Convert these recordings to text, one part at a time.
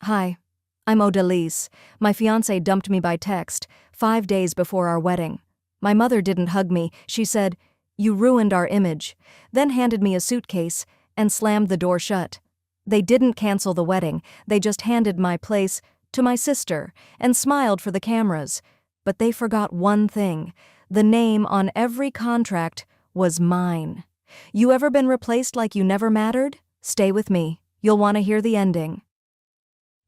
Hi, I'm Odalise. My fiancé dumped me by text, 5 days before our wedding. My mother didn't hug me. She said, "You ruined our image," then handed me a suitcase and slammed the door shut. They didn't cancel the wedding, they just handed my place to my sister and smiled for the cameras. But they forgot one thing. The name on every contract was mine. You ever been replaced like you never mattered? Stay with me. You'll want to hear the ending.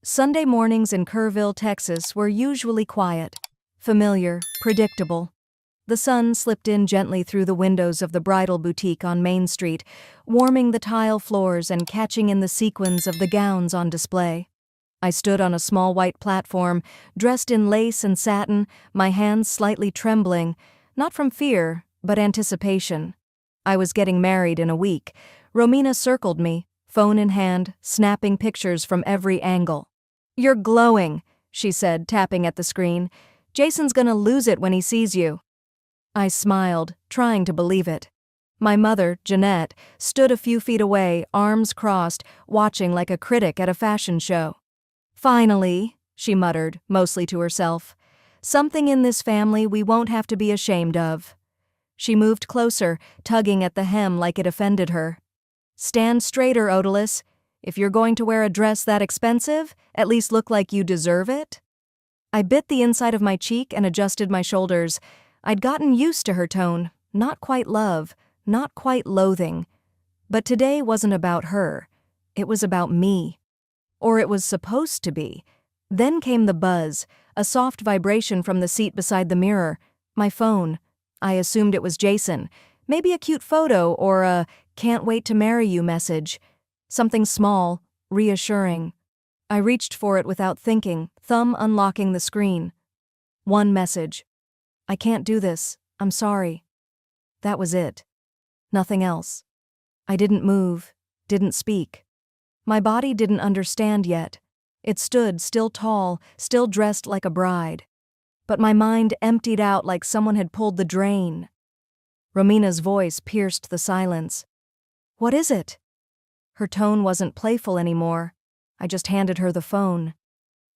Sunday mornings in Kerrville, Texas were usually quiet, familiar, predictable. The sun slipped in gently through the windows of the bridal boutique on Main Street, warming the tile floors and catching in the sequins of the gowns on display. I stood on a small white platform, dressed in lace and satin, my hands slightly trembling, not from fear, but anticipation. I was getting married in a week. Romina circled me, phone in hand, snapping pictures from every angle. "You're glowing," she said, tapping at the screen. "Jason's gonna lose it when he sees you." I smiled, trying to believe it. My mother, Jeanette, stood a few feet away, arms crossed, watching like a critic at a fashion show. "Finally," she muttered, mostly to herself. "Something in this family we won't have to be ashamed of." She moved closer, tugging at the hem like it offended her. "Stand straighter, Odalise. If you're going to wear a dress that expensive, at least look like you deserve it." I bit the inside of my cheek and adjusted my shoulders. I'd gotten used to her tone, not quite love, not quite loathing. But today wasn't about her. It was about me. Or it was supposed to be. Then came the buzz, a soft vibration from the seat beside the mirror. My phone. I assumed it was Jason. Maybe a cute photo or a "can't wait to marry you" message. Something small, reassuring. I reached for it without thinking, thumb unlocking the screen. One message. "I can't do this. I'm sorry." That was it. Nothing else. I didn't move, didn't speak. My body didn't understand yet. It stood still tall, still dressed like a bride. But my mind emptied out like someone had pulled the drain. Romina's voice pierced the silence. "What is it?" Her tone wasn't playful anymore. I just handed her the phone.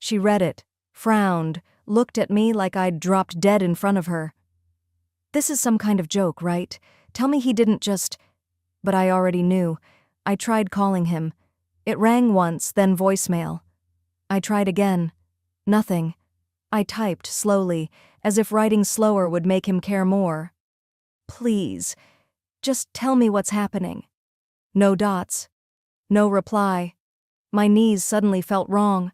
She read it, frowned, looked at me like I'd dropped dead in front of her. "This is some kind of joke, right? Tell me he didn't just—" But I already knew. I tried calling him. It rang once, then voicemail. I tried again. Nothing. I typed slowly, as if writing slower would make him care more. "Please, just tell me what's happening." No dots. No reply. My knees suddenly felt wrong.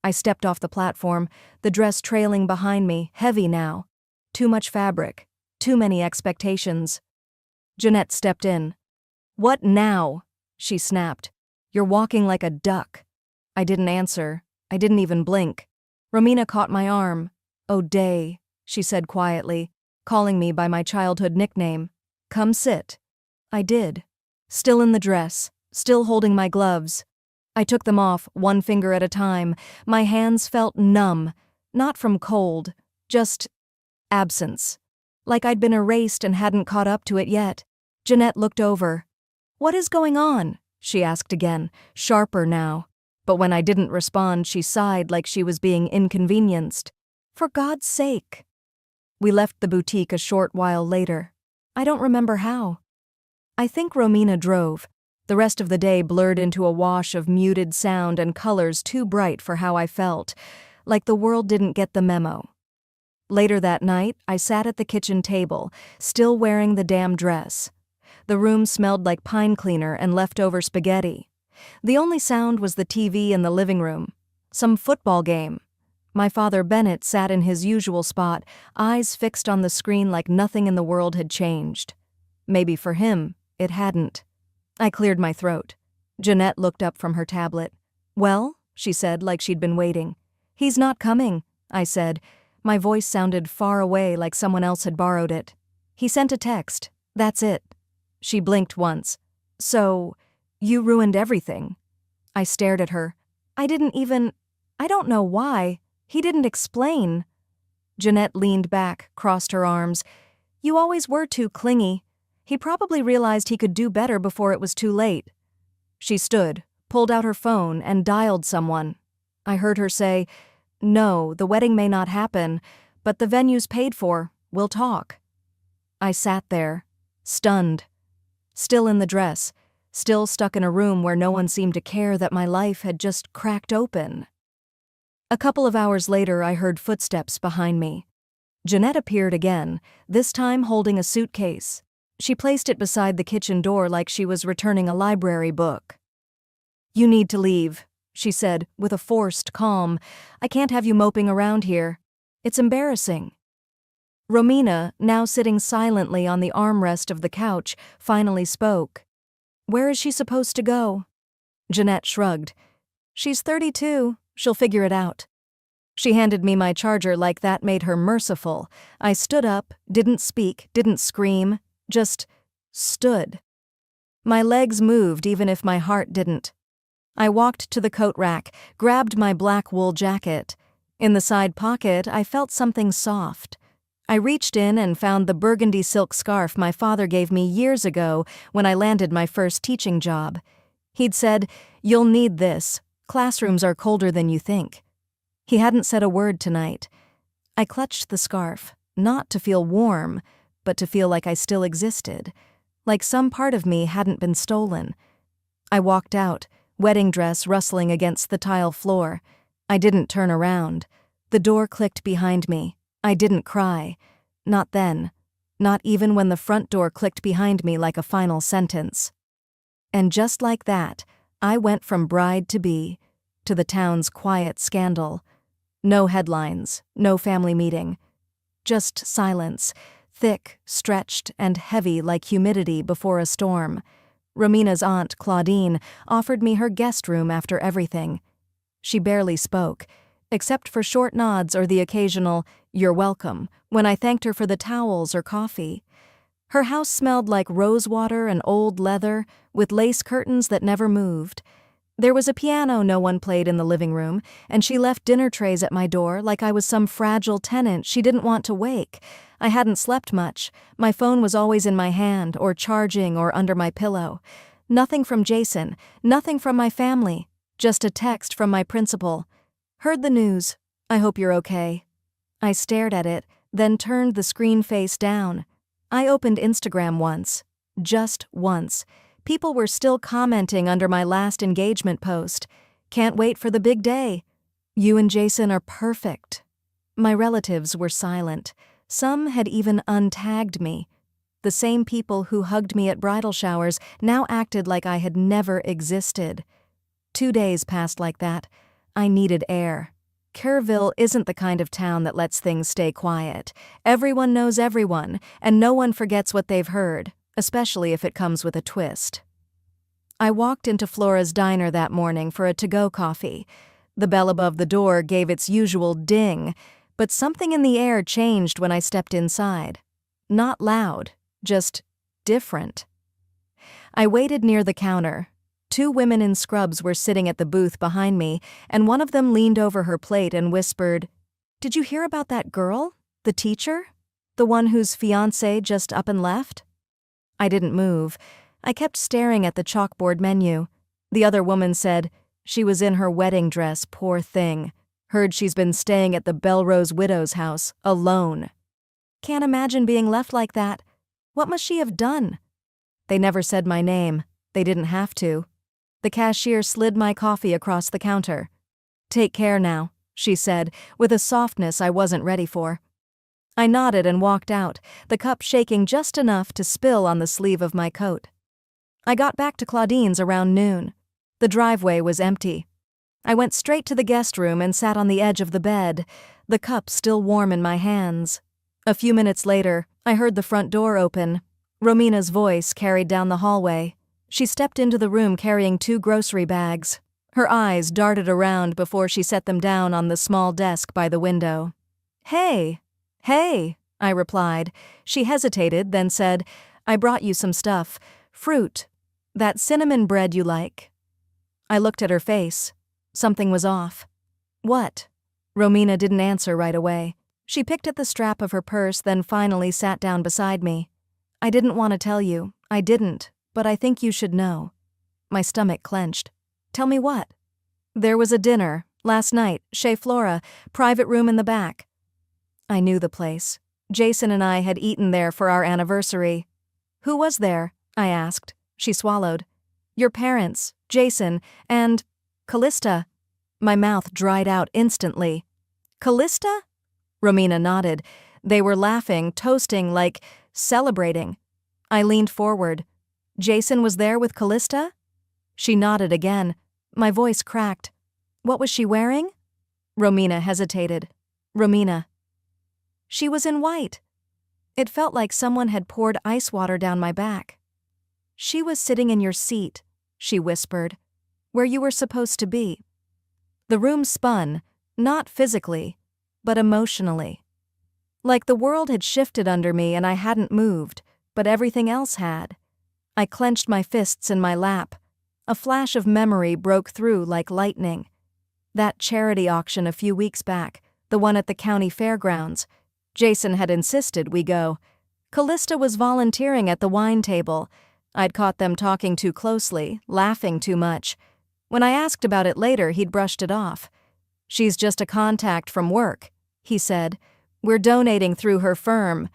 I stepped off the platform, the dress trailing behind me, heavy now. Too much fabric. Too many expectations. Jeanette stepped in. "What now?" she snapped. "You're walking like a duck." I didn't answer. I didn't even blink. Romina caught my arm. "O'Day," she said quietly, calling me by my childhood nickname. "Come sit." I did. Still in the dress, still holding my gloves. I took them off, one finger at a time. My hands felt numb, not from cold, just absence. Like I'd been erased and hadn't caught up to it yet. Jeanette looked over. "What is going on?" she asked again, sharper now. But when I didn't respond, she sighed like she was being inconvenienced. "For God's sake." We left the boutique a short while later. I don't remember how. I think Romina drove. The rest of the day blurred into a wash of muted sound and colors too bright for how I felt, like the world didn't get the memo. Later that night, I sat at the kitchen table, still wearing the damn dress. The room smelled like pine cleaner and leftover spaghetti. The only sound was the TV in the living room. Some football game. My father Bennett sat in his usual spot, eyes fixed on the screen like nothing in the world had changed. Maybe for him, it hadn't. I cleared my throat. Jeanette looked up from her tablet. "Well?" she said, like she'd been waiting. "He's not coming," I said. My voice sounded far away, like someone else had borrowed it. "He sent a text. That's it." She blinked once. "So, you ruined everything." I stared at her. I don't know why. He didn't explain." Jeanette leaned back, crossed her arms. "You always were too clingy. He probably realized he could do better before it was too late." She stood, pulled out her phone, and dialed someone. I heard her say, "No, the wedding may not happen, but the venue's paid for. We'll talk." I sat there, stunned, still in the dress, still stuck in a room where no one seemed to care that my life had just cracked open. A couple of hours later, I heard footsteps behind me. Jeanette appeared again, this time holding a suitcase. She placed it beside the kitchen door like she was returning a library book. "You need to leave," she said, with a forced calm. "I can't have you moping around here. It's embarrassing." Romina, now sitting silently on the armrest of the couch, finally spoke. "Where is she supposed to go?" Jeanette shrugged. "She's 32. She'll figure it out." She handed me my charger like that made her merciful. I stood up, didn't speak, didn't scream, just stood. My legs moved even if my heart didn't. I walked to the coat rack, grabbed my black wool jacket. In the side pocket, I felt something soft. I reached in and found the burgundy silk scarf my father gave me years ago when I landed my first teaching job. He'd said, "You'll need this. Classrooms are colder than you think." He hadn't said a word tonight. I clutched the scarf, not to feel warm, but to feel like I still existed, like some part of me hadn't been stolen. I walked out, wedding dress rustling against the tile floor. I didn't turn around. The door clicked behind me. I didn't cry. Not then. Not even when the front door clicked behind me like a final sentence. And just like that, I went from bride-to-be to the town's quiet scandal. No headlines, no family meeting. Just silence, thick, stretched, and heavy like humidity before a storm. Romina's aunt, Claudine, offered me her guest room after everything. She barely spoke, except for short nods or the occasional, "You're welcome," when I thanked her for the towels or coffee. Her house smelled like rosewater and old leather, with lace curtains that never moved. There was a piano no one played in the living room, and she left dinner trays at my door like I was some fragile tenant she didn't want to wake. I hadn't slept much. My phone was always in my hand, or charging, or under my pillow. Nothing from Jason, nothing from my family, just a text from my principal. "Heard the news. I hope you're okay." I stared at it, then turned the screen face down. I opened Instagram once. Just once. People were still commenting under my last engagement post. "Can't wait for the big day. You and Jason are perfect." My relatives were silent. Some had even untagged me. The same people who hugged me at bridal showers now acted like I had never existed. 2 days passed like that. I needed air. Kerrville isn't the kind of town that lets things stay quiet. Everyone knows everyone, and no one forgets what they've heard, especially if it comes with a twist. I walked into Flora's diner that morning for a to-go coffee. The bell above the door gave its usual ding, but something in the air changed when I stepped inside. Not loud, just different. I waited near the counter. 2 women in scrubs were sitting at the booth behind me, and one of them leaned over her plate and whispered, "Did you hear about that girl? The teacher? The one whose fiancé just up and left?" I didn't move. I kept staring at the chalkboard menu. The other woman said, "She was in her wedding dress, poor thing. Heard she's been staying at the Belrose widow's house, alone." Can't imagine being left like that. What must she have done? They never said my name. They didn't have to. The cashier slid my coffee across the counter. "Take care now," she said, with a softness I wasn't ready for. I nodded and walked out, the cup shaking just enough to spill on the sleeve of my coat. I got back to Claudine's around noon. The driveway was empty. I went straight to the guest room and sat on the edge of the bed, the cup still warm in my hands. A few minutes later, I heard the front door open. Romina's voice carried down the hallway. She stepped into the room carrying 2 grocery bags. Her eyes darted around before she set them down on the small desk by the window. "Hey, hey," I replied. She hesitated, then said, "I brought you some stuff. Fruit. That cinnamon bread you like." I looked at her face. Something was off. "What?" Romina didn't answer right away. She picked at the strap of her purse, then finally sat down beside me. "I didn't want to tell you. I didn't, but I think you should know." My stomach clenched. "Tell me what?" "There was a dinner. Last night, Chez Flora, private room in the back. I knew the place. Jason and I had eaten there for our anniversary. Who was there? I asked. She swallowed. Your parents, Jason, and Callista. My mouth dried out instantly. Callista? Romina nodded. They were laughing, toasting, like celebrating. I leaned forward. Jason was there with Callista? She nodded again. My voice cracked. What was she wearing? Romina hesitated. Romina. She was in white. It felt like someone had poured ice water down my back. She was sitting in your seat, she whispered, where you were supposed to be. The room spun, not physically, but emotionally. Like the world had shifted under me and I hadn't moved, but everything else had. I clenched my fists in my lap. A flash of memory broke through like lightning. That charity auction a few weeks back, the one at the county fairgrounds. Jason had insisted we go. Callista was volunteering at the wine table. I'd caught them talking too closely, laughing too much. When I asked about it later, he'd brushed it off. She's just a contact from work, he said. We're donating through her firm.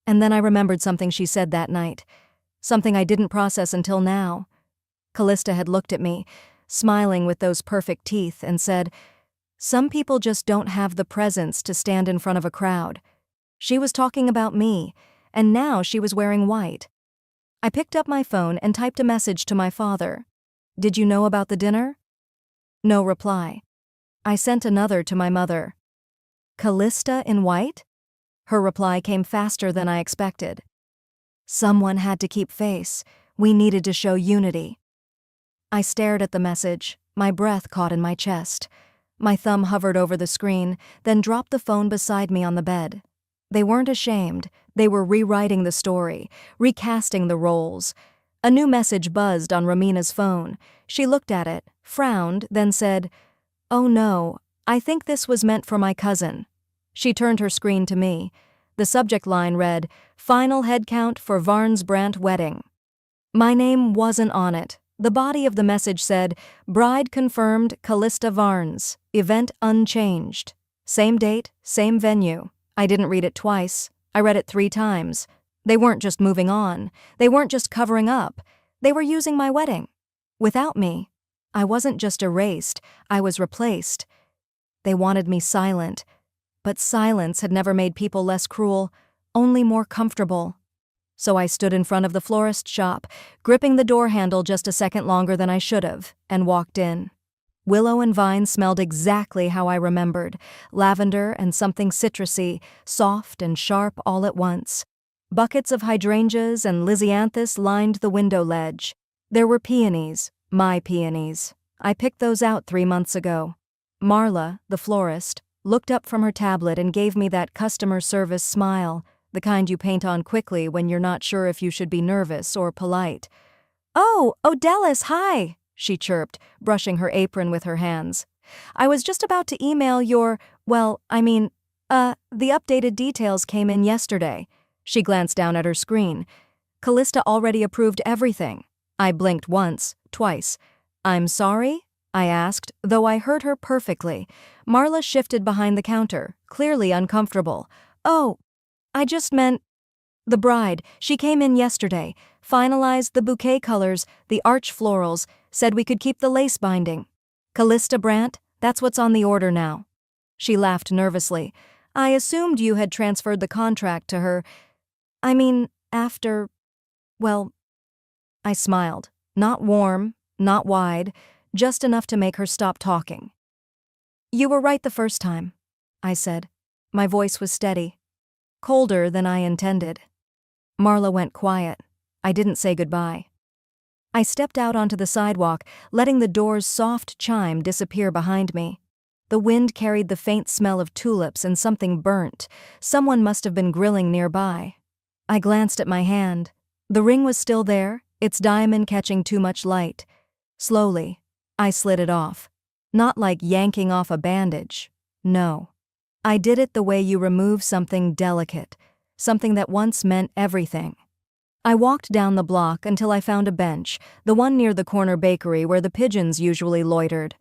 And then I remembered something she said that night. Something I didn't process until now. Callista had looked at me, smiling with those perfect teeth, and said, "Some people just don't have the presence to stand in front of a crowd." She was talking about me, and now she was wearing white. I picked up my phone and typed a message to my father. Did you know about the dinner? No reply. I sent another to my mother. Callista in white? Her reply came faster than I expected. Someone had to keep face. We needed to show unity. I stared at the message, my breath caught in my chest. My thumb hovered over the screen, then dropped the phone beside me on the bed. They weren't ashamed. They were rewriting the story, recasting the roles. A new message buzzed on Romina's phone. She looked at it, frowned, then said, "Oh no, I think this was meant for my cousin." She turned her screen to me. The subject line read, "Final headcount for Varnes Brandt wedding." My name wasn't on it. The body of the message said, "Bride confirmed, Callista Varnes. Event unchanged. Same date, same venue." I didn't read it twice. I read it 3 times. They weren't just moving on. They weren't just covering up. They were using my wedding. Without me, I wasn't just erased, I was replaced. They wanted me silent. But silence had never made people less cruel, only more comfortable. So I stood in front of the florist shop, gripping the door handle just a second longer than I should have, and walked in. Willow and vine smelled exactly how I remembered, lavender and something citrusy, soft and sharp all at once. Buckets of hydrangeas and lisianthus lined the window ledge. There were peonies, my peonies. I picked those out 3 months ago. Marla, the florist, looked up from her tablet and gave me that customer service smile, the kind you paint on quickly when you're not sure if you should be nervous or polite. "Oh, Odellis, hi!" she chirped, brushing her apron with her hands. "I was just about to email your, the updated details came in yesterday." She glanced down at her screen. Callista already approved everything. I blinked once, twice. "I'm sorry?" I asked, though I heard her perfectly. Marla shifted behind the counter, clearly uncomfortable. "Oh, I just meant..." "The bride, she came in yesterday, finalized the bouquet colors, the arch florals, said we could keep the lace binding. Callista Brandt, that's what's on the order now." She laughed nervously. "I assumed you had transferred the contract to her. After... well..." I smiled. Not warm, not wide, just enough to make her stop talking. "You were right the first time," I said. My voice was steady. Colder than I intended. Marla went quiet. I didn't say goodbye. I stepped out onto the sidewalk, letting the door's soft chime disappear behind me. The wind carried the faint smell of tulips and something burnt. Someone must have been grilling nearby. I glanced at my hand. The ring was still there, its diamond catching too much light. Slowly, I slid it off. Not like yanking off a bandage. No. I did it the way you remove something delicate, something that once meant everything. I walked down the block until I found a bench, the one near the corner bakery where the pigeons usually loitered.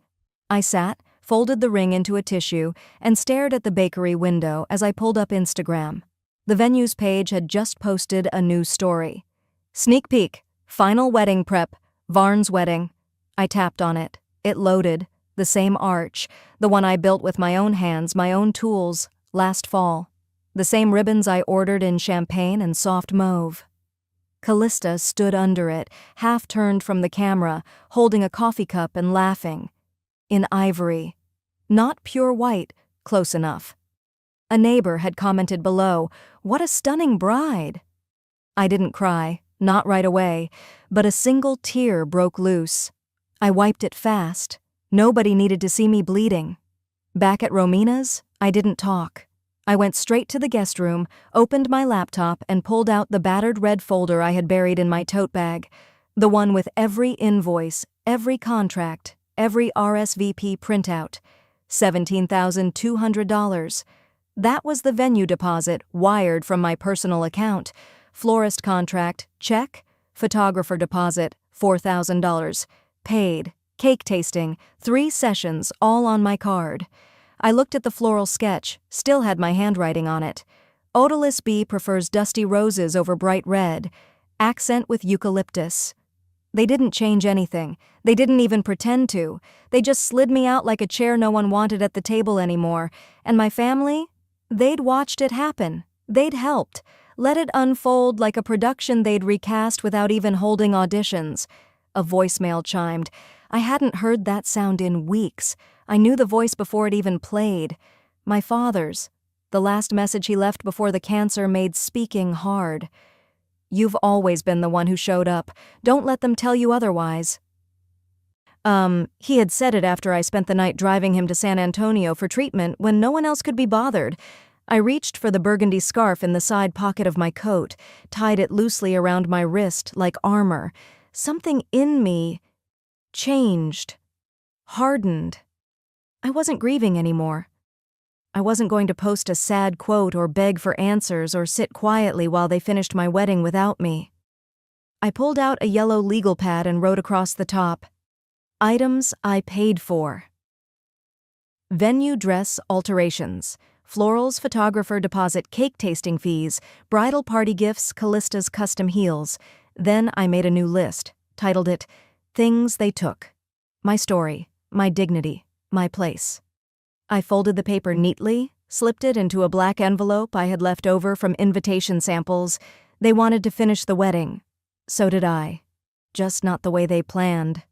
I sat, folded the ring into a tissue, and stared at the bakery window as I pulled up Instagram. The venue's page had just posted a new story. Sneak peek, final wedding prep, Varn's wedding. I tapped on it. It loaded. The same arch, the one I built with my own hands, my own tools, last fall. The same ribbons I ordered in champagne and soft mauve. Callista stood under it, half turned from the camera, holding a coffee cup and laughing. In ivory. Not pure white, close enough. A neighbor had commented below, "What a stunning bride!" I didn't cry, not right away, but a single tear broke loose. I wiped it fast. Nobody needed to see me bleeding. Back at Romina's, I didn't talk. I went straight to the guest room, opened my laptop, and pulled out the battered red folder I had buried in my tote bag, the one with every invoice, every contract, every RSVP printout. $17,200. That was the venue deposit wired from my personal account. Florist contract, check. Photographer deposit, $4,000. Paid. Cake tasting, 3 sessions, all on my card. I looked at the floral sketch, still had my handwriting on it. Odalus B prefers dusty roses over bright red. Accent with eucalyptus. They didn't change anything. They didn't even pretend to. They just slid me out like a chair no one wanted at the table anymore. And my family? They'd watched it happen. They'd helped. Let it unfold like a production they'd recast without even holding auditions. A voicemail chimed. I hadn't heard that sound in weeks. I knew the voice before it even played. My father's. The last message he left before the cancer made speaking hard. You've always been the one who showed up. Don't let them tell you otherwise. He had said it after I spent the night driving him to San Antonio for treatment when no one else could be bothered. I reached for the burgundy scarf in the side pocket of my coat, tied it loosely around my wrist like armor. Something in me changed, hardened. I wasn't grieving anymore. I wasn't going to post a sad quote or beg for answers or sit quietly while they finished my wedding without me. I pulled out a yellow legal pad and wrote across the top, "Items I paid for. Venue dress alterations, florals, photographer deposit, cake tasting fees, bridal party gifts, Callista's custom heels." Then I made a new list, titled it, "Things They Took." My story, my dignity, my place. I folded the paper neatly, slipped it into a black envelope I had left over from invitation samples. They wanted to finish the wedding. So did I. Just not the way they planned.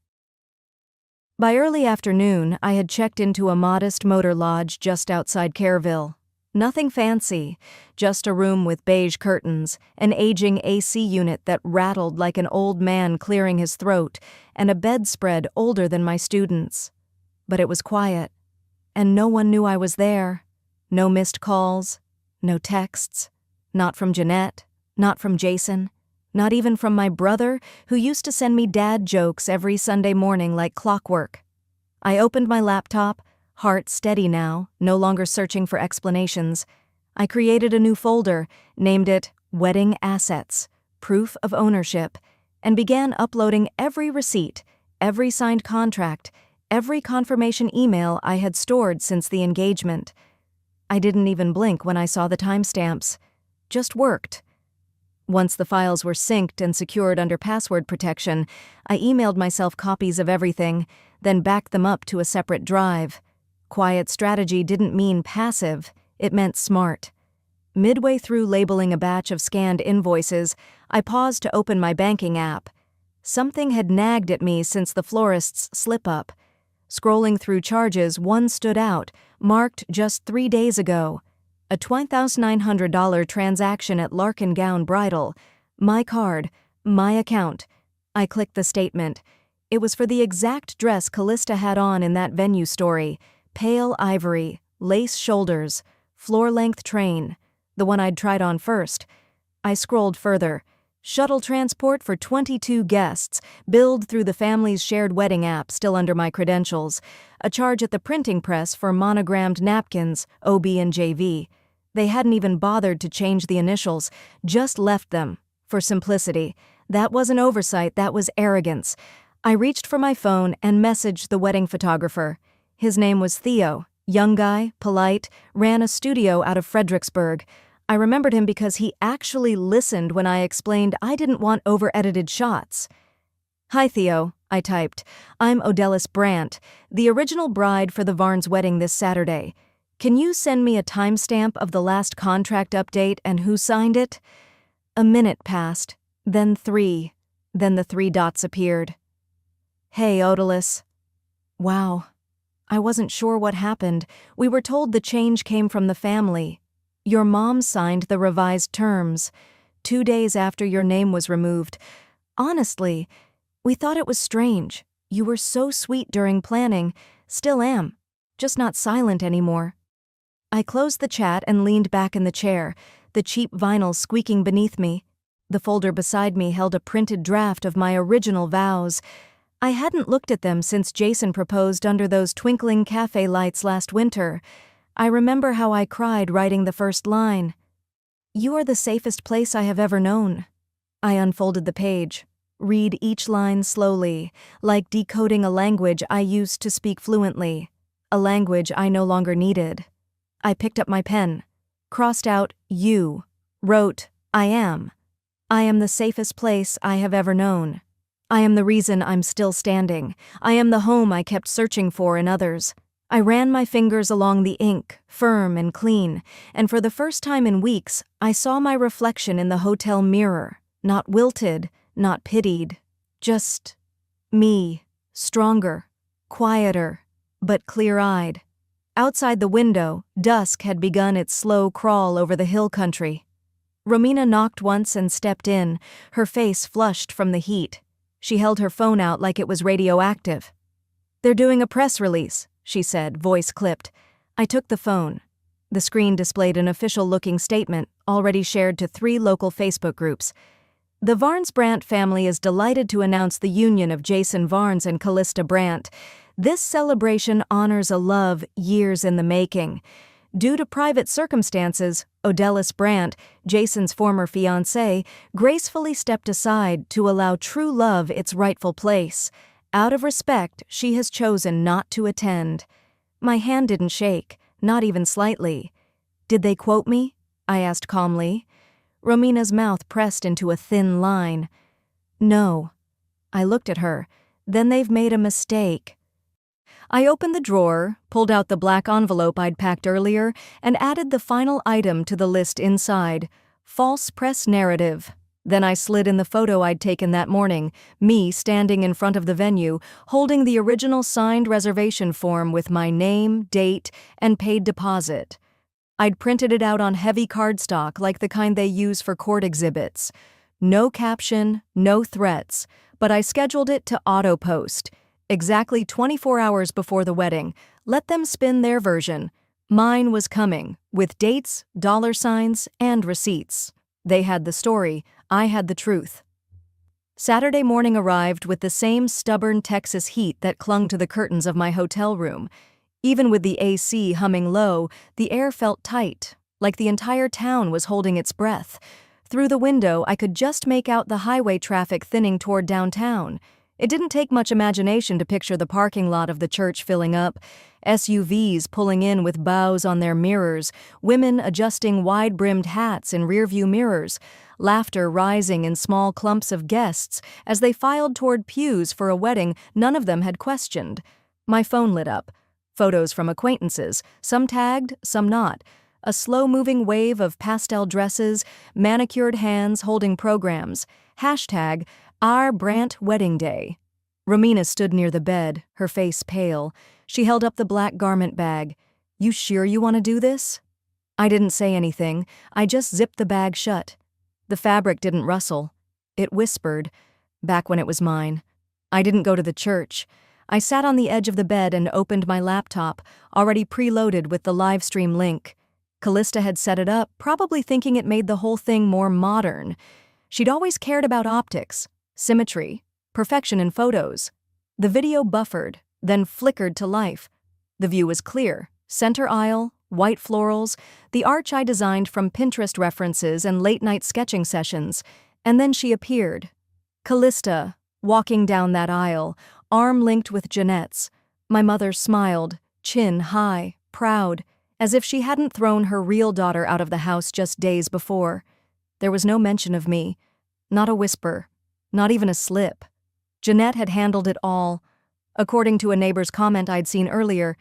By early afternoon, I had checked into a modest motor lodge just outside Kerrville. Nothing fancy, just a room with beige curtains, an aging AC unit that rattled like an old man clearing his throat, and a bedspread older than my students'. But it was quiet, and no one knew I was there. No missed calls, no texts, not from Jeanette, not from Jason, not even from my brother, who used to send me dad jokes every Sunday morning like clockwork. I opened my laptop, heart steady now, no longer searching for explanations. I created a new folder, named it Wedding Assets, Proof of Ownership, and began uploading every receipt, every signed contract, every confirmation email I had stored since the engagement. I didn't even blink when I saw the timestamps. Just worked. Once the files were synced and secured under password protection, I emailed myself copies of everything, then backed them up to a separate drive. Quiet strategy didn't mean passive, it meant smart. Midway through labeling a batch of scanned invoices, I paused to open my banking app. Something had nagged at me since the florist's slip-up. Scrolling through charges, one stood out, marked just 3 days ago. A $2,900 transaction at Larkin Gown Bridal. My card, my account. I clicked the statement. It was for the exact dress Callista had on in that venue story. Pale ivory, lace shoulders, floor-length train. The one I'd tried on first. I scrolled further. Shuttle transport for 22 guests, billed through the family's shared wedding app, still under my credentials. A charge at the printing press for monogrammed napkins, OB and JV. They hadn't even bothered to change the initials, just left them, for simplicity. That wasn't oversight, that was arrogance. I reached for my phone and messaged the wedding photographer. His name was Theo. Young guy, polite, ran a studio out of Fredericksburg. I remembered him because he actually listened when I explained I didn't want over-edited shots. "Hi, Theo," I typed. "I'm Odellis Brandt, the original bride for the Varnes wedding this Saturday. Can you send me a timestamp of the last contract update and who signed it?" A minute passed, then 3. Then the 3 dots appeared. "Hey, Odellis." Wow. I wasn't sure what happened. We were told the change came from the family. Your mom signed the revised terms 2 days after your name was removed. Honestly, we thought it was strange. You were so sweet during planning. Still am. Just not silent anymore. I closed the chat and leaned back in the chair, the cheap vinyl squeaking beneath me. The folder beside me held a printed draft of my original vows. I hadn't looked at them since Jason proposed under those twinkling cafe lights last winter. I remember how I cried writing the first line. "You are the safest place I have ever known." I unfolded the page. Read each line slowly, like decoding a language I used to speak fluently, a language I no longer needed. I picked up my pen, crossed out "you," wrote "I am. I am the safest place I have ever known. I am the reason I'm still standing. I am the home I kept searching for in others." I ran my fingers along the ink, firm and clean, and for the first time in weeks, I saw my reflection in the hotel mirror, not wilted, not pitied. Just me, stronger, quieter, but clear-eyed. Outside the window, dusk had begun its slow crawl over the hill country. Romina knocked once and stepped in, her face flushed from the heat. She held her phone out like it was radioactive. "They're doing a press release," she said, voice clipped. I took the phone. The screen displayed an official-looking statement, already shared to 3 local Facebook groups. "The Varnes Brandt family is delighted to announce the union of Jason Varnes and Callista Brandt. This celebration honors a love years in the making. Due to private circumstances, Odellis Brandt, Jason's former fiancée, gracefully stepped aside to allow true love its rightful place. Out of respect, she has chosen not to attend." My hand didn't shake, not even slightly. "Did they quote me?" I asked calmly. Romina's mouth pressed into a thin line. "No." I looked at her. "Then they've made a mistake." I opened the drawer, pulled out the black envelope I'd packed earlier, and added the final item to the list inside: false press narrative. Then I slid in the photo I'd taken that morning, me standing in front of the venue, holding the original signed reservation form with my name, date, and paid deposit. I'd printed it out on heavy cardstock like the kind they use for court exhibits. No caption, no threats, but I scheduled it to auto-post. Exactly 24 hours before the wedding, let them spin their version. Mine was coming, with dates, dollar signs, and receipts. They had the story, I had the truth. Saturday morning arrived with the same stubborn Texas heat that clung to the curtains of my hotel room. Even with the AC humming low, the air felt tight, like the entire town was holding its breath. Through the window, I could just make out the highway traffic thinning toward downtown. It didn't take much imagination to picture the parking lot of the church filling up, SUVs pulling in with bows on their mirrors, women adjusting wide-brimmed hats in rearview mirrors, laughter rising in small clumps of guests as they filed toward pews for a wedding none of them had questioned. My phone lit up. Photos from acquaintances, some tagged, some not. A slow-moving wave of pastel dresses, manicured hands holding programs. Hashtag Our Brandt Wedding Day. Romina stood near the bed, her face pale. She held up the black garment bag. "You sure you want to do this?" I didn't say anything. I just zipped the bag shut. The fabric didn't rustle. It whispered, back when it was mine. I didn't go to the church. I sat on the edge of the bed and opened my laptop, already preloaded with the live stream link. Callista had set it up, probably thinking it made the whole thing more modern. She'd always cared about optics, symmetry, perfection in photos. The video buffered, then flickered to life. The view was clear. Center aisle, white florals, the arch I designed from Pinterest references and late-night sketching sessions. And then she appeared. Callista, walking down that aisle, arm linked with Jeanette's. My mother smiled, chin high, proud, as if she hadn't thrown her real daughter out of the house just days before. There was no mention of me, not a whisper, not even a slip. Jeanette had handled it all. According to a neighbor's comment I'd seen earlier,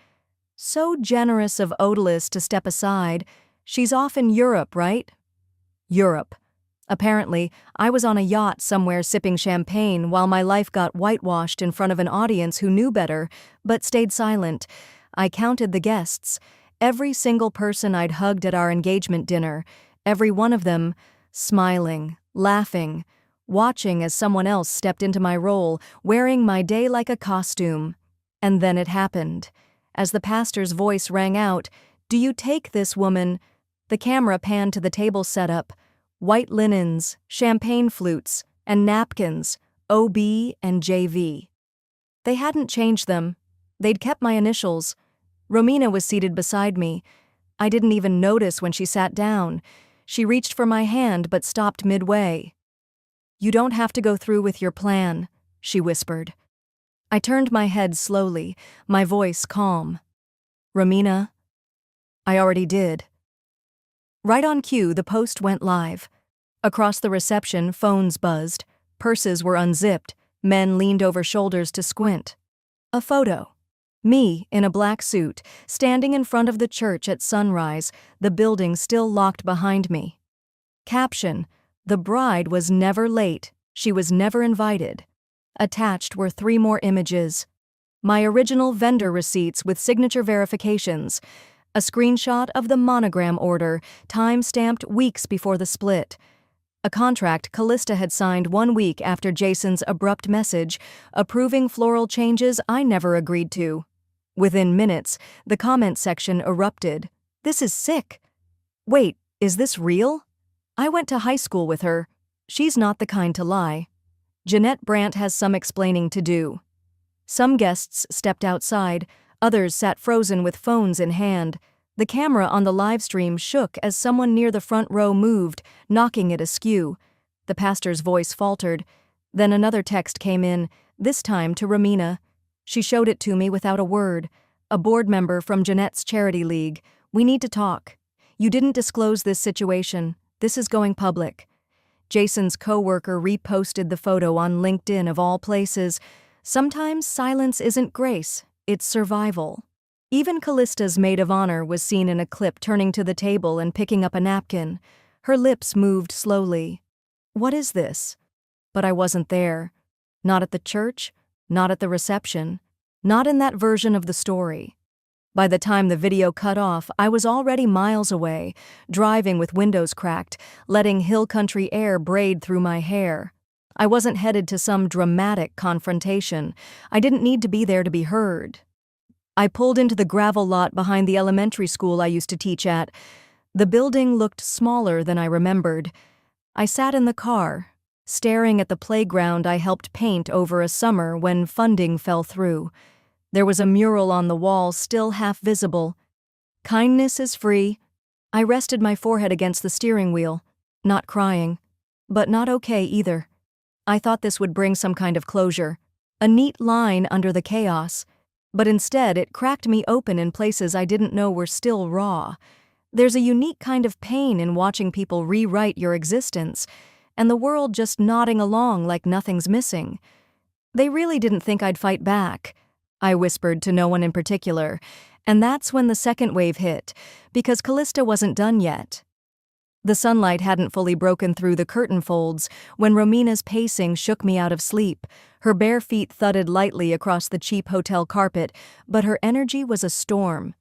so generous of Odalys to step aside. She's off in Europe, right? Europe. Apparently, I was on a yacht somewhere sipping champagne while my life got whitewashed in front of an audience who knew better, but stayed silent. I counted the guests. Every single person I'd hugged at our engagement dinner, every one of them, smiling, laughing, watching as someone else stepped into my role, wearing my day like a costume. And then it happened. As the pastor's voice rang out, "Do you take this woman?" The camera panned to the table setup. White linens, champagne flutes, and napkins, OB and JV. They hadn't changed them. They'd kept my initials. Romina was seated beside me. I didn't even notice when she sat down. She reached for my hand but stopped midway. "You don't have to go through with your plan," she whispered. I turned my head slowly, my voice calm. "Romina?" "I already did." Right on cue, the post went live. Across the reception, phones buzzed, purses were unzipped, men leaned over shoulders to squint. A photo. Me, in a black suit, standing in front of the church at sunrise, the building still locked behind me. Caption: "The bride was never late, she was never invited." Attached were 3 more images. My original vendor receipts with signature verifications. A screenshot of the monogram order, time-stamped weeks before the split. A contract Callista had signed 1 week after Jason's abrupt message, approving floral changes I never agreed to. Within minutes, the comment section erupted. "This is sick. Wait, is this real? I went to high school with her. She's not the kind to lie." Jeanette Brandt has some explaining to do. Some guests stepped outside, others sat frozen with phones in hand. The camera on the live stream shook as someone near the front row moved, knocking it askew. The pastor's voice faltered. Then another text came in, this time to Romina. She showed it to me without a word. "A board member from Jeanette's charity league. We need to talk. You didn't disclose this situation. This is going public." Jason's co-worker reposted the photo on LinkedIn of all places. Sometimes silence isn't grace, it's survival. Even Callista's maid of honor was seen in a clip turning to the table and picking up a napkin. Her lips moved slowly. "What is this?" But I wasn't there. Not at the church, not at the reception, not in that version of the story. By the time the video cut off, I was already miles away, driving with windows cracked, letting hill country air braid through my hair. I wasn't headed to some dramatic confrontation. I didn't need to be there to be heard. I pulled into the gravel lot behind the elementary school I used to teach at. The building looked smaller than I remembered. I sat in the car, staring at the playground I helped paint over a summer when funding fell through. There was a mural on the wall still half visible. "Kindness is free." I rested my forehead against the steering wheel, not crying, but not okay either. I thought this would bring some kind of closure, a neat line under the chaos, but instead it cracked me open in places I didn't know were still raw. There's a unique kind of pain in watching people rewrite your existence, and the world just nodding along like nothing's missing. They really didn't think I'd fight back, I whispered to no one in particular, and that's when the second wave hit, because Callista wasn't done yet. The sunlight hadn't fully broken through the curtain folds when Romina's pacing shook me out of sleep. Her bare feet thudded lightly across the cheap hotel carpet, but her energy was a storm.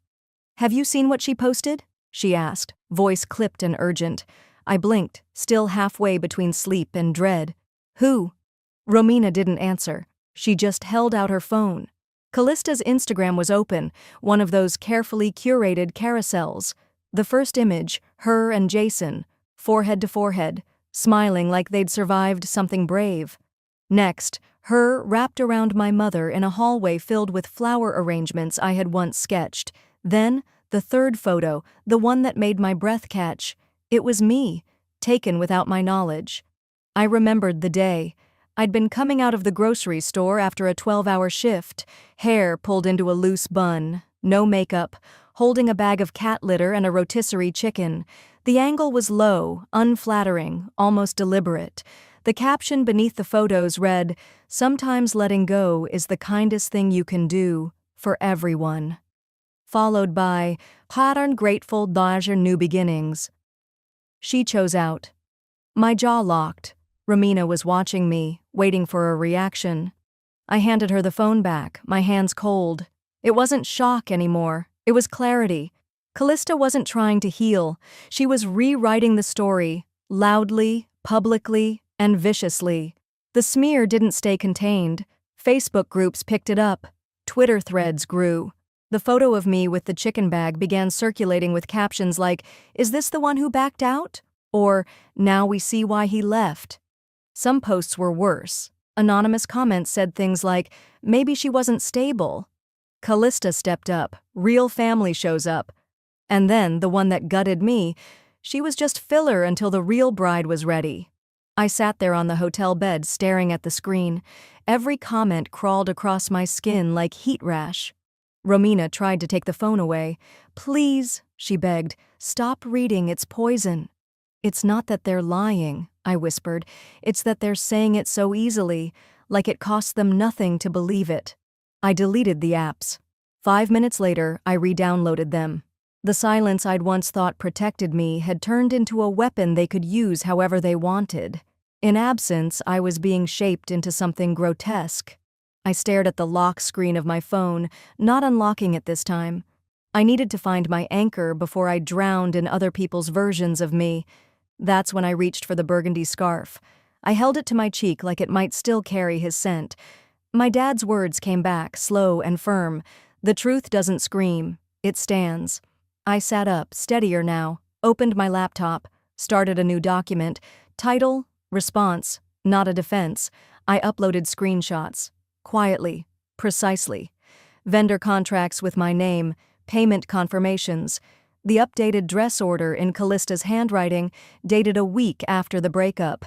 "Have you seen what she posted?" she asked, voice clipped and urgent. I blinked, still halfway between sleep and dread. "Who?" Romina didn't answer. She just held out her phone. Callista's Instagram was open, one of those carefully curated carousels. The first image, her and Jason, forehead to forehead, smiling like they'd survived something brave. Next, her wrapped around my mother in a hallway filled with flower arrangements I had once sketched. Then, the third photo, the one that made my breath catch. It was me, taken without my knowledge. I remembered the day. I'd been coming out of the grocery store after a 12-hour shift, hair pulled into a loose bun, no makeup, holding a bag of cat litter and a rotisserie chicken. The angle was low, unflattering, almost deliberate. The caption beneath the photos read, "Sometimes letting go is the kindest thing you can do, for everyone." Followed by, "Pattern grateful Dajer new beginnings." She chose out. My jaw locked. Romina was watching me, waiting for a reaction. I handed her the phone back, my hands cold. It wasn't shock anymore. It was clarity. Callista wasn't trying to heal. She was rewriting the story, loudly, publicly, and viciously. The smear didn't stay contained. Facebook groups picked it up. Twitter threads grew. The photo of me with the chicken bag began circulating with captions like, "Is this the one who backed out?" Or, "Now we see why he left." Some posts were worse. Anonymous comments said things like, "Maybe she wasn't stable." Callista stepped up. Real family shows up. And then, the one that gutted me, she was just filler until the real bride was ready. I sat there on the hotel bed staring at the screen. Every comment crawled across my skin like heat rash. Romina tried to take the phone away. "Please," she begged, "stop reading, it's poison." "It's not that they're lying," I whispered. "It's that they're saying it so easily, like it costs them nothing to believe it." I deleted the apps. 5 minutes later, I re-downloaded them. The silence I'd once thought protected me had turned into a weapon they could use however they wanted. In absence, I was being shaped into something grotesque. I stared at the lock screen of my phone, not unlocking it this time. I needed to find my anchor before I drowned in other people's versions of me. That's when I reached for the burgundy scarf. I held it to my cheek like it might still carry his scent. My dad's words came back, slow and firm. "The truth doesn't scream, it stands." I sat up, steadier now, opened my laptop, started a new document. Title, response, not a defense. I uploaded screenshots. Quietly, precisely. Vendor contracts with my name, payment confirmations. The updated dress order in Callista's handwriting, dated a week after the breakup.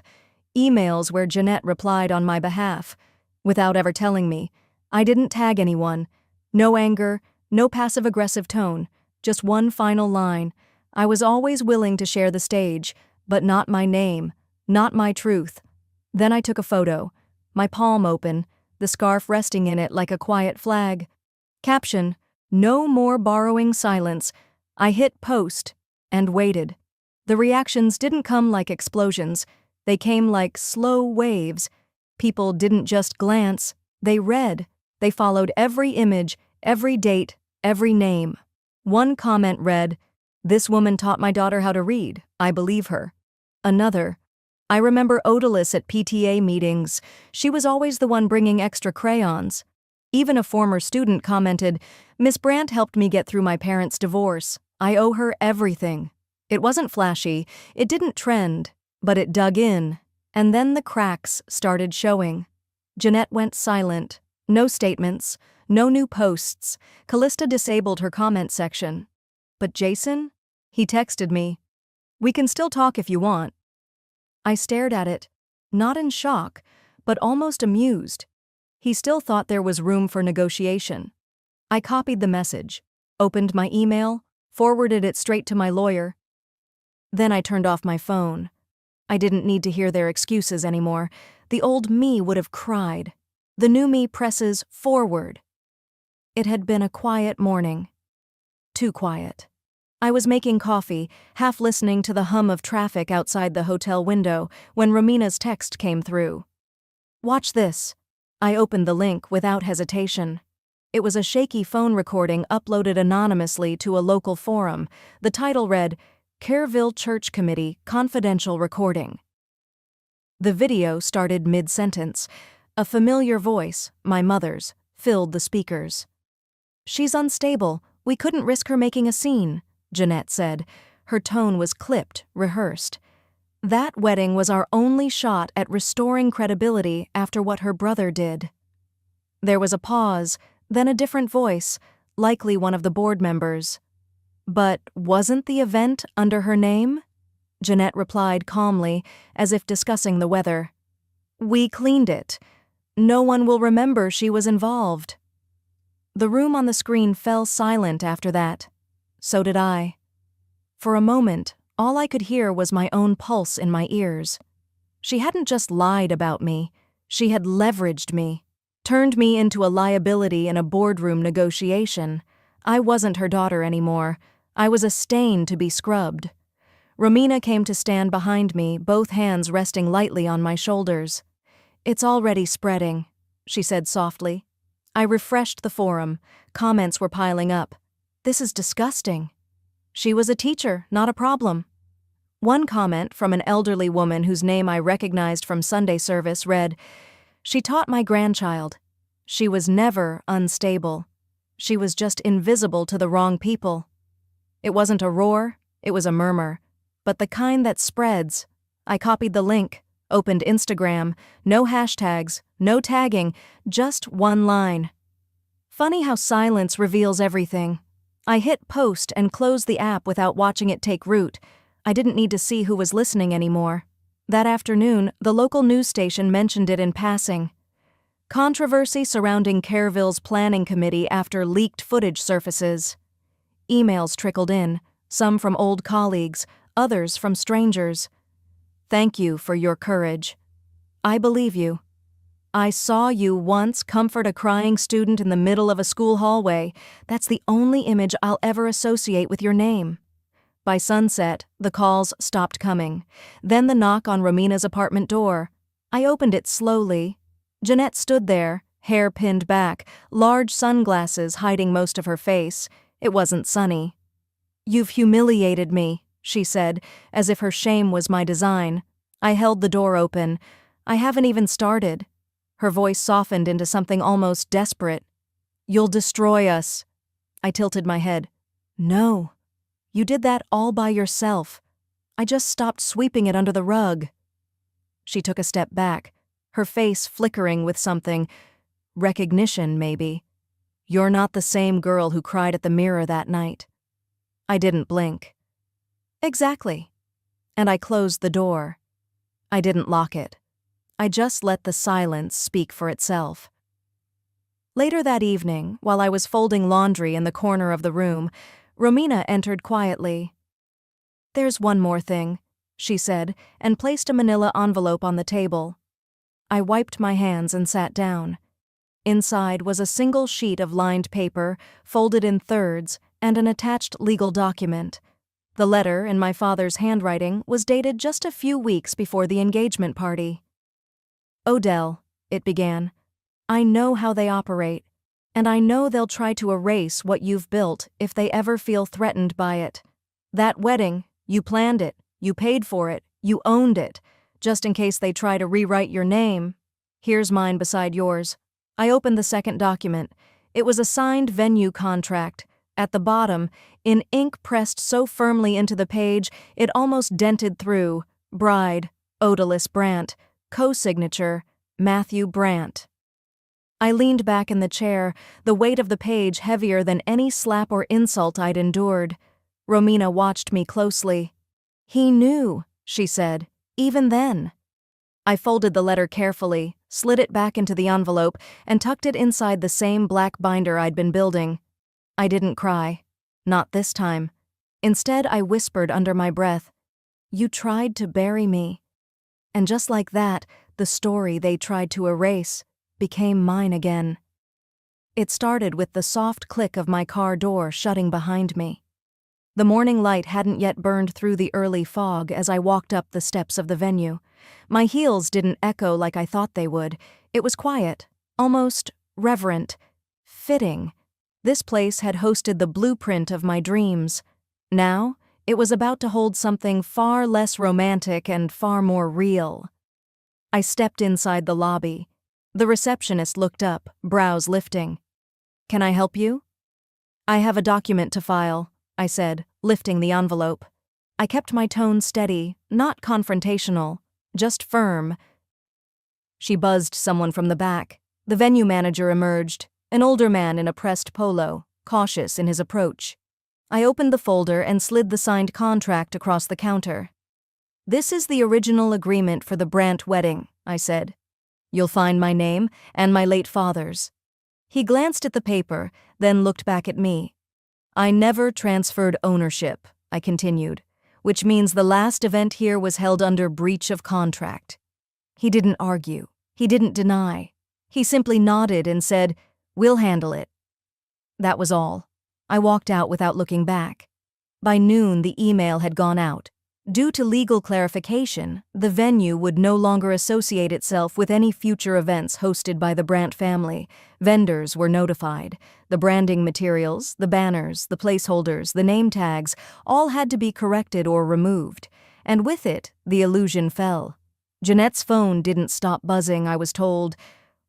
Emails where Jeanette replied on my behalf. Without ever telling me. I didn't tag anyone. No anger, no passive-aggressive tone. Just one final line. I was always willing to share the stage, but not my name, not my truth. Then I took a photo. My palm open, the scarf resting in it like a quiet flag. Caption, "No more borrowing silence." I hit post and waited. The reactions didn't come like explosions. They came like slow waves. People didn't just glance, they read. They followed every image, every date, every name. One comment read, "This woman taught my daughter how to read. I believe her." Another, "I remember Odalys at PTA meetings. She was always the one bringing extra crayons." Even a former student commented, "Miss Brandt helped me get through my parents' divorce. I owe her everything." It wasn't flashy, it didn't trend, but it dug in. And then the cracks started showing. Jeanette went silent. No statements, no new posts. Callista disabled her comment section. But Jason? He texted me, "We can still talk if you want." I stared at it, not in shock, but almost amused. He still thought there was room for negotiation. I copied the message, opened my email, forwarded it straight to my lawyer. Then I turned off my phone. I didn't need to hear their excuses anymore. The old me would have cried. The new me presses forward. It had been a quiet morning. Too quiet. I was making coffee, half listening to the hum of traffic outside the hotel window, when Romina's text came through. "Watch this." I opened the link without hesitation. It was a shaky phone recording uploaded anonymously to a local forum. The title read, "Kerrville Church Committee Confidential Recording." The video started mid-sentence. A familiar voice, my mother's, filled the speakers. "She's unstable. We couldn't risk her making a scene," Jeanette said. Her tone was clipped, rehearsed. That wedding was our only shot at restoring credibility after what her brother did. There was a pause, then a different voice, likely one of the board members. "But wasn't the event under her name?" Jeanette replied calmly, as if discussing the weather. "We cleaned it. No one will remember she was involved." The room on the screen fell silent after that. So did I. For a moment, all I could hear was my own pulse in my ears. She hadn't just lied about me, she had leveraged me, turned me into a liability in a boardroom negotiation. I wasn't her daughter anymore. I was a stain to be scrubbed. Romina came to stand behind me, both hands resting lightly on my shoulders. "It's already spreading," she said softly. I refreshed the forum. Comments were piling up. "This is disgusting." She was a teacher, not a problem. One comment from an elderly woman whose name I recognized from Sunday service read, "She taught my grandchild. She was never unstable. She was just invisible to the wrong people." It wasn't a roar, it was a murmur. But the kind that spreads. I copied the link, opened Instagram, no hashtags, no tagging, just one line. Funny how silence reveals everything. I hit post and closed the app without watching it take root. I didn't need to see who was listening anymore. That afternoon, the local news station mentioned it in passing. Controversy surrounding Careville's planning committee after leaked footage surfaces. Emails trickled in, some from old colleagues, others from strangers. "Thank you for your courage. I believe you. I saw you once comfort a crying student in the middle of a school hallway. That's the only image I'll ever associate with your name." By sunset, the calls stopped coming. Then the knock on Romina's apartment door. I opened it slowly. Jeanette stood there, hair pinned back, large sunglasses hiding most of her face. It wasn't sunny. "You've humiliated me," she said, as if her shame was my design. I held the door open. "I haven't even started." Her voice softened into something almost desperate. "You'll destroy us." I tilted my head. "No. You did that all by yourself. I just stopped sweeping it under the rug." She took a step back, her face flickering with something. Recognition, maybe. "You're not the same girl who cried at the mirror that night." I didn't blink. "Exactly." And I closed the door. I didn't lock it. I just let the silence speak for itself. Later that evening, while I was folding laundry in the corner of the room, Romina entered quietly. "There's one more thing," she said, and placed a manila envelope on the table. I wiped my hands and sat down. Inside was a single sheet of lined paper, folded in thirds, and an attached legal document. The letter, in my father's handwriting, was dated just a few weeks before the engagement party. "Odell," it began, "I know how they operate, and I know they'll try to erase what you've built if they ever feel threatened by it. That wedding, you planned it, you paid for it, you owned it. Just in case they try to rewrite your name. Here's mine beside yours." I opened the second document. It was a signed venue contract. At the bottom, in ink pressed so firmly into the page it almost dented through, "Bride, Odalys Brandt, co-signature, Matthew Brandt." I leaned back in the chair, the weight of the page heavier than any slap or insult I'd endured. Romina watched me closely. "He knew," she said, "even then." I folded the letter carefully, slid it back into the envelope, and tucked it inside the same black binder I'd been building. I didn't cry. Not this time. Instead, I whispered under my breath, "You tried to bury me." And just like that, the story they tried to erase became mine again. It started with the soft click of my car door shutting behind me. The morning light hadn't yet burned through the early fog as I walked up the steps of the venue. My heels didn't echo like I thought they would. It was quiet, almost reverent, fitting. This place had hosted the blueprint of my dreams. Now, it was about to hold something far less romantic and far more real. I stepped inside the lobby. The receptionist looked up, brows lifting. "Can I help you?" "I have a document to file," I said, lifting the envelope. I kept my tone steady, not confrontational, just firm. She buzzed someone from the back. The venue manager emerged, an older man in a pressed polo, cautious in his approach. I opened the folder and slid the signed contract across the counter. "This is the original agreement for the Brandt wedding," I said. "You'll find my name and my late father's." He glanced at the paper, then looked back at me. I never transferred ownership, I continued, which means the last event here was held under breach of contract. He didn't argue. He didn't deny. He simply nodded and said, "We'll handle it." That was all. I walked out without looking back. By noon, the email had gone out. Due to legal clarification, the venue would no longer associate itself with any future events hosted by the Brandt family. Vendors were notified. The branding materials, the banners, the placeholders, the name tags, all had to be corrected or removed. And with it, the illusion fell. Jeanette's phone didn't stop buzzing, I was told.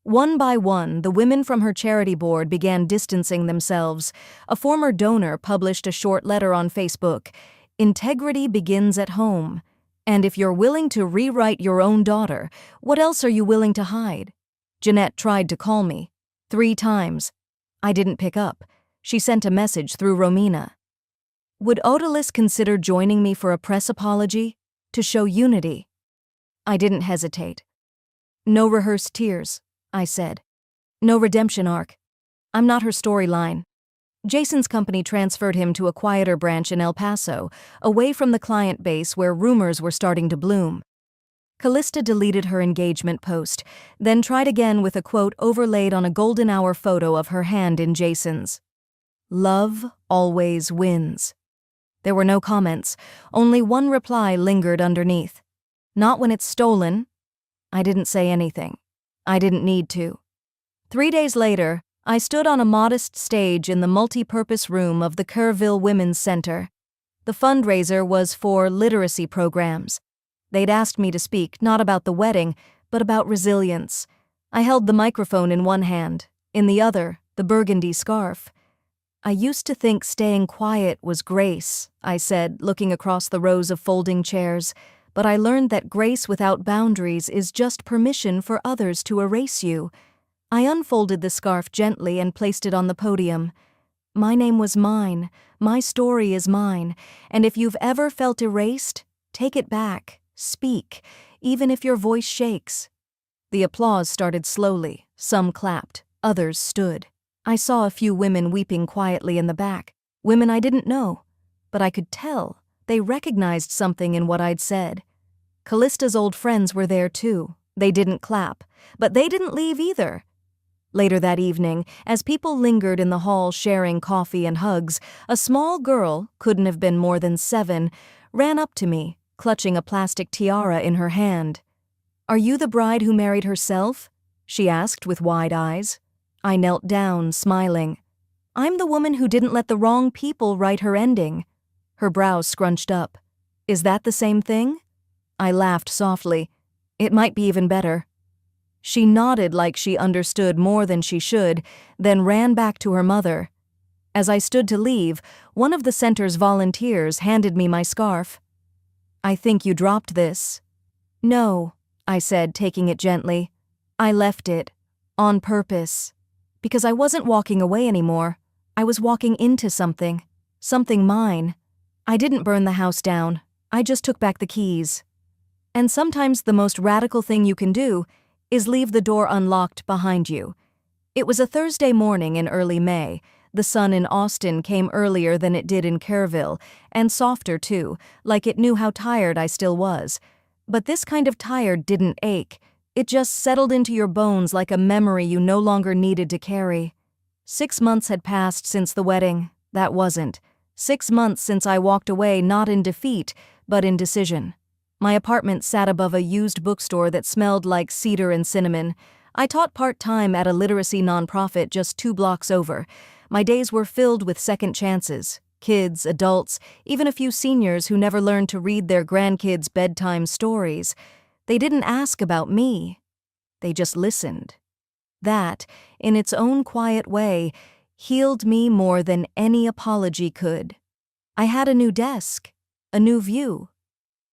One by one, the women from her charity board began distancing themselves. A former donor published a short letter on Facebook. Integrity begins at home. And if you're willing to rewrite your own daughter, what else are you willing to hide? Jeanette tried to call me. 3 times. I didn't pick up. She sent a message through Romina. Would Odalis consider joining me for a press apology? To show unity? I didn't hesitate. No rehearsed tears, I said. No redemption arc. I'm not her storyline. Jason's company transferred him to a quieter branch in El Paso, away from the client base where rumors were starting to bloom. Callista deleted her engagement post, then tried again with a quote overlaid on a golden hour photo of her hand in Jason's. Love always wins. There were no comments, only one reply lingered underneath. Not when it's stolen. I didn't say anything. I didn't need to. 3 days later, I stood on a modest stage in the multi-purpose room of the Kerrville Women's Center. The fundraiser was for literacy programs. They'd asked me to speak not about the wedding, but about resilience. I held the microphone in one hand, in the other, the burgundy scarf. I used to think staying quiet was grace, I said, looking across the rows of folding chairs, but I learned that grace without boundaries is just permission for others to erase you. I unfolded the scarf gently and placed it on the podium. My name was mine, my story is mine, and if you've ever felt erased, take it back, speak, even if your voice shakes. The applause started slowly, some clapped, others stood. I saw a few women weeping quietly in the back, women I didn't know, but I could tell they recognized something in what I'd said. Callista's old friends were there too. They didn't clap, but they didn't leave either. Later that evening, as people lingered in the hall sharing coffee and hugs, a small girl, couldn't have been more than 7, ran up to me, clutching a plastic tiara in her hand. "Are you the bride who married herself?" she asked with wide eyes. I knelt down, smiling. "I'm the woman who didn't let the wrong people write her ending." Her brows scrunched up. "Is that the same thing?" I laughed softly. "It might be even better." She nodded like she understood more than she should, then ran back to her mother. As I stood to leave, one of the center's volunteers handed me my scarf. "I think you dropped this." "No," I said, taking it gently. "I left it. On purpose. Because I wasn't walking away anymore. I was walking into something. Something mine. I didn't burn the house down. I just took back the keys. And sometimes the most radical thing you can do is leave the door unlocked behind you." It was a Thursday morning in early May. The sun in Austin came earlier than it did in Kerrville, and softer too, like it knew how tired I still was. But this kind of tired didn't ache. It just settled into your bones like a memory you no longer needed to carry. 6 months had passed since the wedding. That wasn't. 6 months since I walked away not in defeat, but in decision. My apartment sat above a used bookstore that smelled like cedar and cinnamon. I taught part-time at a literacy nonprofit just 2 blocks over. My days were filled with second chances. Kids, adults, even a few seniors who never learned to read their grandkids' bedtime stories. They didn't ask about me. They just listened. That, in its own quiet way, healed me more than any apology could. I had a new desk, a new view.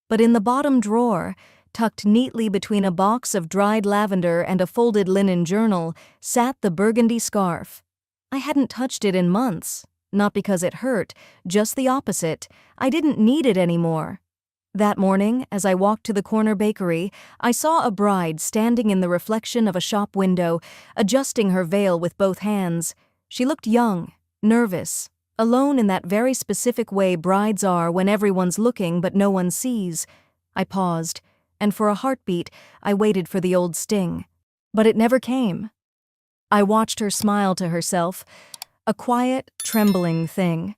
But in the bottom drawer, tucked neatly between a box of dried lavender and a folded linen journal, sat the burgundy scarf. I hadn't touched it in months, not because it hurt, just the opposite. I didn't need it anymore. That morning, as I walked to the corner bakery, I saw a bride standing in the reflection of a shop window, adjusting her veil with both hands. She looked young, nervous, alone in that very specific way brides are when everyone's looking but no one sees. I paused, and for a heartbeat, I waited for the old sting. But it never came. I watched her smile to herself, a quiet, trembling thing.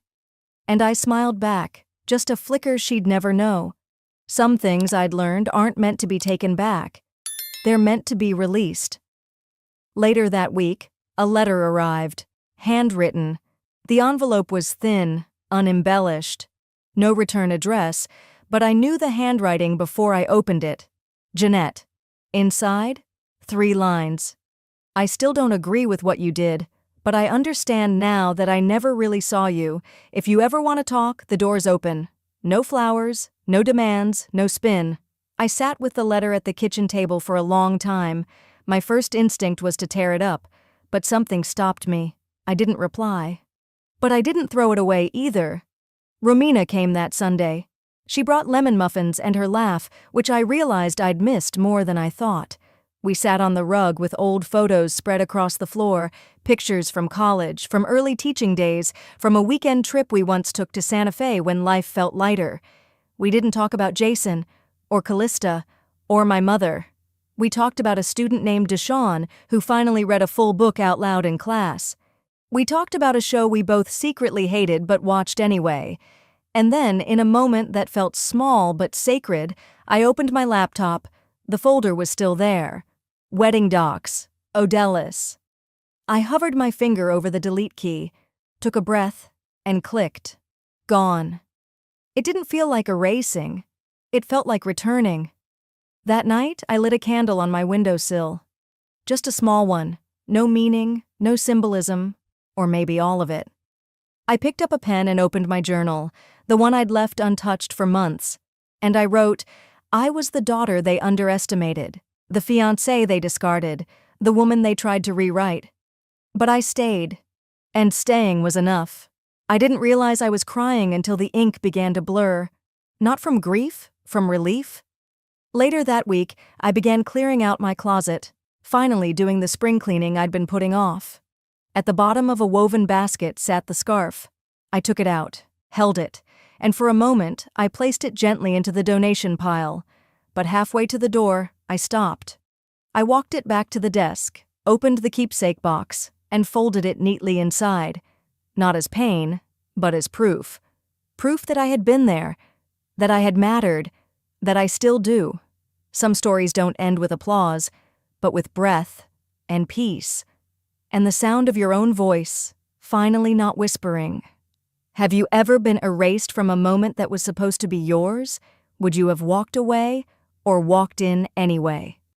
And I smiled back, just a flicker she'd never know. Some things I'd learned aren't meant to be taken back. They're meant to be released. Later that week, a letter arrived, handwritten. The envelope was thin, unembellished. No return address, but I knew the handwriting before I opened it. Jeanette. Inside, 3 lines. I still don't agree with what you did, but I understand now that I never really saw you. If you ever want to talk, the door's open. No flowers, no demands, no spin. I sat with the letter at the kitchen table for a long time. My first instinct was to tear it up, but something stopped me. I didn't reply. But I didn't throw it away either. Romina came that Sunday. She brought lemon muffins and her laugh, which I realized I'd missed more than I thought. We sat on the rug with old photos spread across the floor, pictures from college, from early teaching days, from a weekend trip we once took to Santa Fe when life felt lighter. We didn't talk about Jason, or Callista, or my mother. We talked about a student named Deshawn who finally read a full book out loud in class. We talked about a show we both secretly hated but watched anyway. And then, in a moment that felt small but sacred, I opened my laptop. The folder was still there. Wedding docs. Odellis. I hovered my finger over the delete key, took a breath, and clicked. Gone. It didn't feel like erasing. It felt like returning. That night, I lit a candle on my windowsill. Just a small one. No meaning, no symbolism, or maybe all of it. I picked up a pen and opened my journal, the one I'd left untouched for months, and I wrote, I was the daughter they underestimated, the fiancée they discarded, the woman they tried to rewrite. But I stayed, and staying was enough. I didn't realize I was crying until the ink began to blur. Not from grief, from relief. Later that week, I began clearing out my closet, finally doing the spring cleaning I'd been putting off. At the bottom of a woven basket sat the scarf. I took it out, held it, and for a moment, I placed it gently into the donation pile. But halfway to the door, I stopped. I walked it back to the desk, opened the keepsake box, and folded it neatly inside. Not as pain, but as proof. Proof that I had been there, that I had mattered, that I still do. Some stories don't end with applause, but with breath and peace, and the sound of your own voice, finally not whispering. Have you ever been erased from a moment that was supposed to be yours? Would you have walked away or walked in anyway?